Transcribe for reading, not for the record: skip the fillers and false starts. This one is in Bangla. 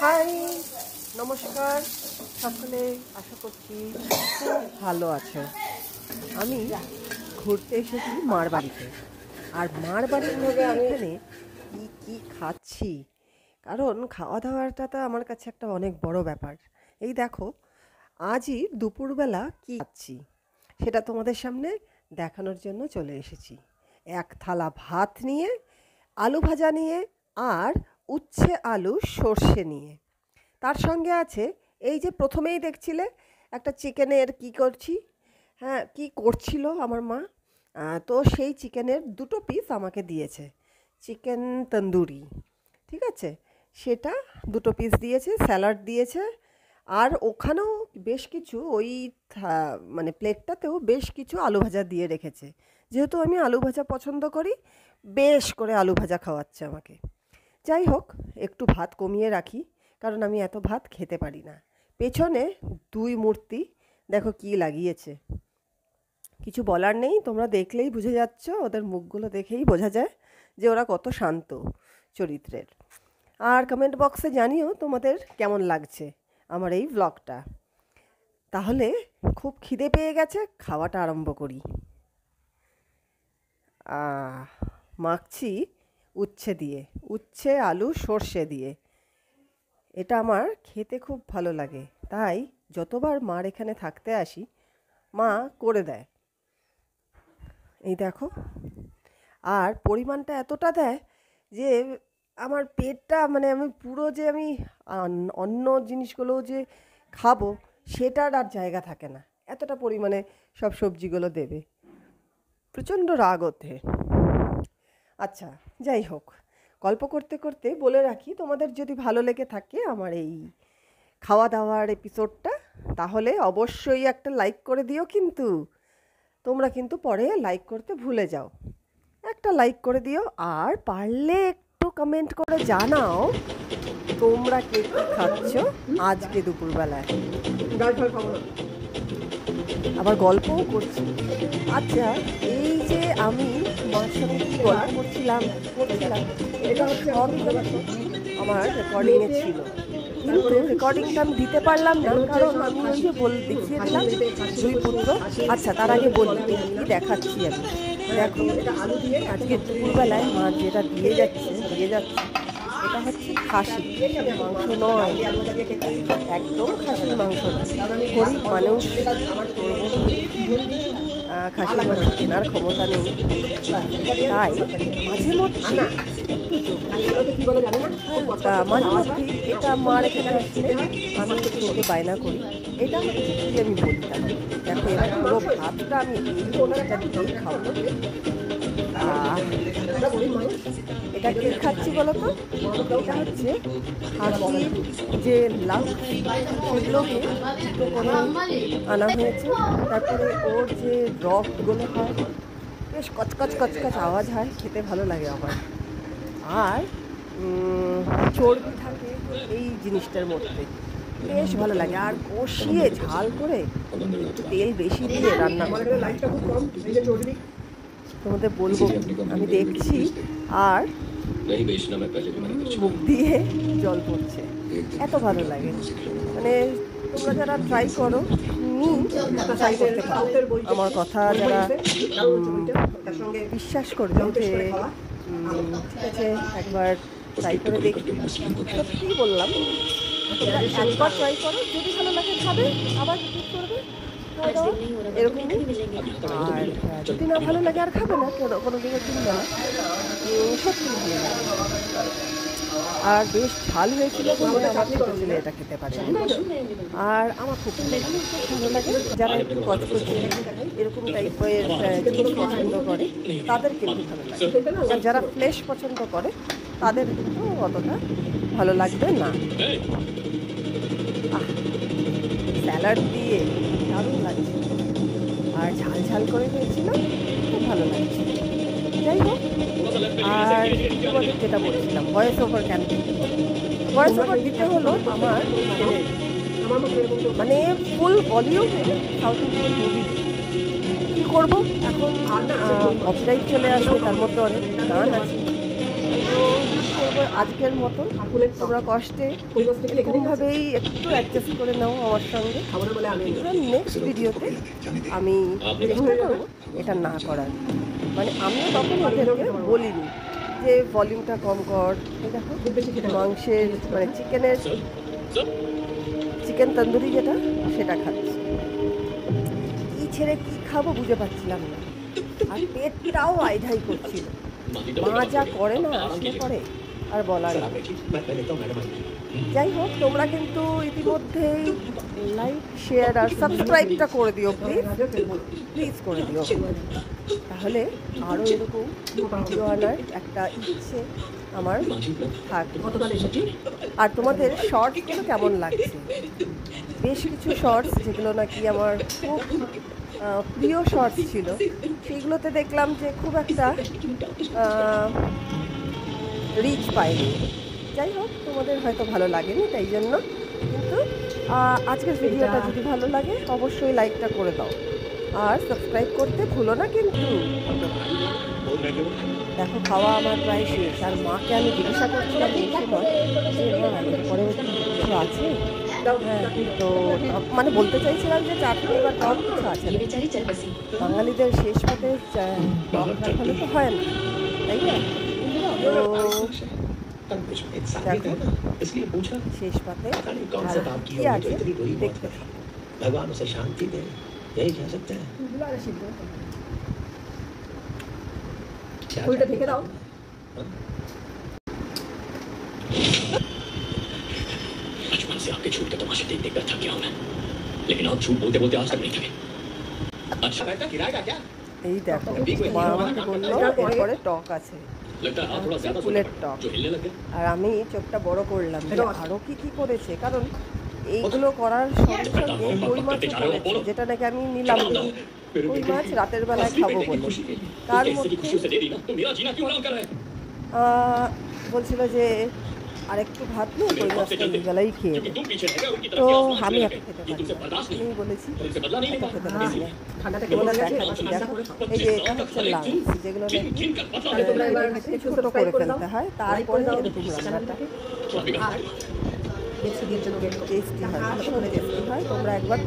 হাই, নমস্কার সকলে। আশা করছি খুব ভালো আছে। আমি ঘুরতে এসেছি মার বাড়িতে। আর মার বাড়ির মধ্যে আমি এখানে কি খাচ্ছি, কারণ খাওয়া দাওয়াটা তো আমার কাছে একটা অনেক বড় ব্যাপার। এই দেখো, আজই দুপুরবেলা কি খাচ্ছি সেটা তোমাদের সামনে দেখানোর জন্য চলে এসেছি। এক থালা ভাত নিয়ে, আলু ভাজা নিয়ে, আর উচ্ছে আলু সর্ষে নিয়ে। তার সঙ্গে আছে এই যে প্রথমেই দেখছিলে একটা চিকেনের কি করছিল আমার মা। তো সেই চিকেনের 2টো পিস আমাকে দিয়েছে, চিকেন তন্দুরি। ঠিক আছে, সেটা 2টো পিস দিয়েছে, স্যালাড দিয়েছে। আর ওখানেও বেশ কিছু মানে প্লেটটাতেও বেশ কিছু আলু ভাজা দিয়ে রেখেছে। যেহেতু আমি আলু ভাজা পছন্দ করি, বেশ করে আলু ভাজা খাওয়াচ্ছে আমাকে। যাই হোক, একটু ভাত কমিয়ে রাখি, কারণ আমি এত ভাত খেতে পারি না। পেছনে 2 মূর্তি দেখো কি লাগিয়েছে, কিছু বলার নেই, তোমরা দেখলেই বুঝে যাচ্ছ। ওদের মুখগুলো দেখেই বোঝা যায় যে ওরা কত শান্ত চরিত্রের। আর কমেন্ট বক্সে জানিও তোমাদের কেমন লাগছে আমার এই ব্লগটা। তাহলে খুব খিদে পেয়ে গেছে, খাওয়াটা আরম্ভ করি। মাখছি উচ্ছে আলু সর্ষে দিয়ে। এটা আমার খেতে খুব ভালো লাগে, তাই যতবার মার এখানে থাকতে আসি মা করে দেয়। এই দেখো, আর পরিমাণটা এতটা দেয় যে আমার পেটটা, মানে আমি পুরো যে আমি অন্য জিনিসগুলো যে খাবো সেটার আর জায়গা থাকে না, এতটা পরিমাণে সব সবজিগুলো দেবে। প্রচণ্ড রাগ ওঠে। আচ্ছা, যাই হোক, গল্প করতে করতে বলে রাখি, তোমাদের যদি ভালো লেগে থাকে আমার এই খাওয়া দাওয়ার এপিসোডটা, তাহলে অবশ্যই একটা লাইক করে দিও। কিন্তু তোমরা কিন্তু পরে লাইক করতে ভুলে যাও, একটা লাইক করে দিও। আর পারলে একটু কমেন্ট করে জানাও তোমরা কে কী খাচ্ছ আজকে দুপুরবেলায়। আবার গল্পও করছি। আচ্ছা, এই যে আমি মার সঙ্গে কি গল্প করছিলাম, এটা হচ্ছে আমার রেকর্ডিংয়ে ছিল, কিন্তু রেকর্ডিংটা আমি দিতে পারলাম না, কারণ আমি ওই যে দেখিয়ে দিলাম 2 পুত্র। আচ্ছা, তার আগে বলি কি দেখাচ্ছি আমি। দেখো, আজকে দুপুরবেলায় মা যেটা দিয়ে যাচ্ছে এটা হচ্ছে খাসি মাংস নয়, একদম খাসির মাংস নয়। গরিব মানুষ, খাসির মাংস কেনার ক্ষমতা নেই, তাই মাঝে মধ্যে এটা মার এখানে আসলে আমি খেতে বায়না করি। এটা হচ্ছে কি আমি বলি, দেখো এবার পুরো ভাতটা আমি এটা দিয়েই খাবো। এটা কি খাচ্ছি বলো তো? এটা হচ্ছে খাসির যে লাউ, সেগুলোকে আনা হয়েছে। তারপরে ওর যে রকগুলো হয়, বেশ কচকচ আওয়াজ হয়, খেতে ভালো লাগে আমার। আর চর্বি থাকে এই জিনিসটার মধ্যে, বেশ ভালো লাগে। আর কষিয়ে ঝাল করে একটু তেল বেশি দিয়ে রান্না করে, তোমাদের বলবো, আমি দেখছি আর মুখ দিয়ে জল পড়ছে, এত ভালো লাগে। মানে তোমরা যারা ট্রাই করো ট্রাই করতে পারো, আমার কথা যারা বিশ্বাস করবে যে ঠিক আছে একবার ট্রাই করে দেখি, সত্যি বললাম, একবার ট্রাই করো, যদি ভালো লাগে খাবে, আবার রিপিট করবে, এরকমই। আর যদি না ভালো লাগে আর খাবে না, কোনো দিকে কিনবে না, সত্যি ভালো লাগে। আর বেশ ঝাল হয়েছিল, আমার ছোটো ছেলে এটা খেতে পারে। আর আমার খুব ভালো লাগে, যারা একটু কচকচে এরকম টাইপের জিনিস পছন্দ করে তাদের কিন্তু ভালো লাগে। আর যারা ফ্লেশ পছন্দ করে তাদের কিন্তু অতটা ভালো লাগবে না। স্যালাড দিয়ে দারুণ লাগছে, আর ঝাল করে হয়েছিল, খুব ভালো লাগছে। যাই হোক, আর তোমাদের যেটা বলছিলাম, ভয়েস ওভার দিতে হলো আমার মানে ফুল ভলিউমে সাউথ ইন্ডিয়ান মুভি। কী করবো এখন, কপিরাইট চলে আসবে, তার মধ্যে অনেক গান আছে, তো দেবো আজকের মতো। তোমরা কষ্টে এরকমভাবেই একটু অ্যাডজাস্ট করে নাও আমার সঙ্গে। নেক্সট ভিডিওতে আমি চেষ্টা করবো এটা না করার। মানে আমিও তখন ওদেরকে বলিনি যে ভলিউমটা কম কর। দেখো মাংসের মানে চিকেন তন্দুরি যেটা সেটা খাচ্ছি। কী ছেড়ে কী খাবো বুঝে পাচ্ছিলাম না, আর পেটটাও আইধাই করছিল। মা যা করে না আসলে করে আর বলার নেই। যাই হোক, তোমরা কিন্তু ইতিমধ্যেই লাইক শেয়ার আর সাবস্ক্রাইবটা করে দিও, প্লিজ করে দিও। তাহলে আরও এরকম ভিডিও আনার একটা ইচ্ছে আমার থাকবে। আর তোমাদের শর্টসগুলো কেমন লাগছে? বেশ কিছু শর্টস যেগুলো নাকি আমার খুব প্রিয় শর্টস ছিল, সেইগুলোতে দেখলাম যে খুব একটা রিচ পাইনি। যাই হোক, তোমাদের হয়তো ভালো লাগেনি, তাই জন্য কিন্তু আজকের ভিডিওটা যদি ভালো লাগে অবশ্যই লাইকটা করে দাও আর সাবস্ক্রাইব করতে ভুলো না কিন্তু। দেখো খাওয়া আমার প্রায় শেষ, আর মাকে আমি জিজ্ঞাসা করছিলাম এই সময় যে মা এরপরে কিছু আছে। হ্যাঁ, তো মানে বলতে চাইছিলাম যে চাটনি বা টক কিছু আছে। বাঙালিদের শেষ পাতে টক না হলে তো হয় না, তাই না? তো দেখো শেষ পাতে কি আছে দেখতে থাকো। भगवान उसे शांति दे, यही कह सकते हैं। उल्टा ढेके दाओ। बचपन से आपके झूठ के तमाशे देख देख कर थक गया हूं मैं, लेकिन आप झूठ बोलते बोलते आज तक नहीं थके। अच्छा बेटा किराए का क्या? এই দেখো মা আমাকে বললো এরপরে টক আছে, लगता है आप थोड़ा ज्यादा ফুলের টক। जो हिलने लग गया। আর আমি চোখটা বড় করলাম যে আরও কি করেছে, কারণ এইগুলো করার সঙ্গে সঙ্গে কই মাছও করেছে, যেটা নাকি আমি নিলাম না। কই মাছ রাতের বেলায় খাবো বলে তার মধ্যে বলছিল যে আরেকটু ভাত নিয়ে কই মাছটা এই বেলাই খেয়ে নেব। তো আমি এখন খেতে পারি না, আমি বলেছি এখন খেতে পারি না। তোমরা দেখাচ্ছি, দেখো এই যে এটা হচ্ছে লাঞ্চ, যেগুলো নাকি ছোটো করে ফেলতে হয়, তারপরে এরকম রান্নাটা টেস্টি হয়, ভীষণ টেস্টি হয়। তোমরা একবার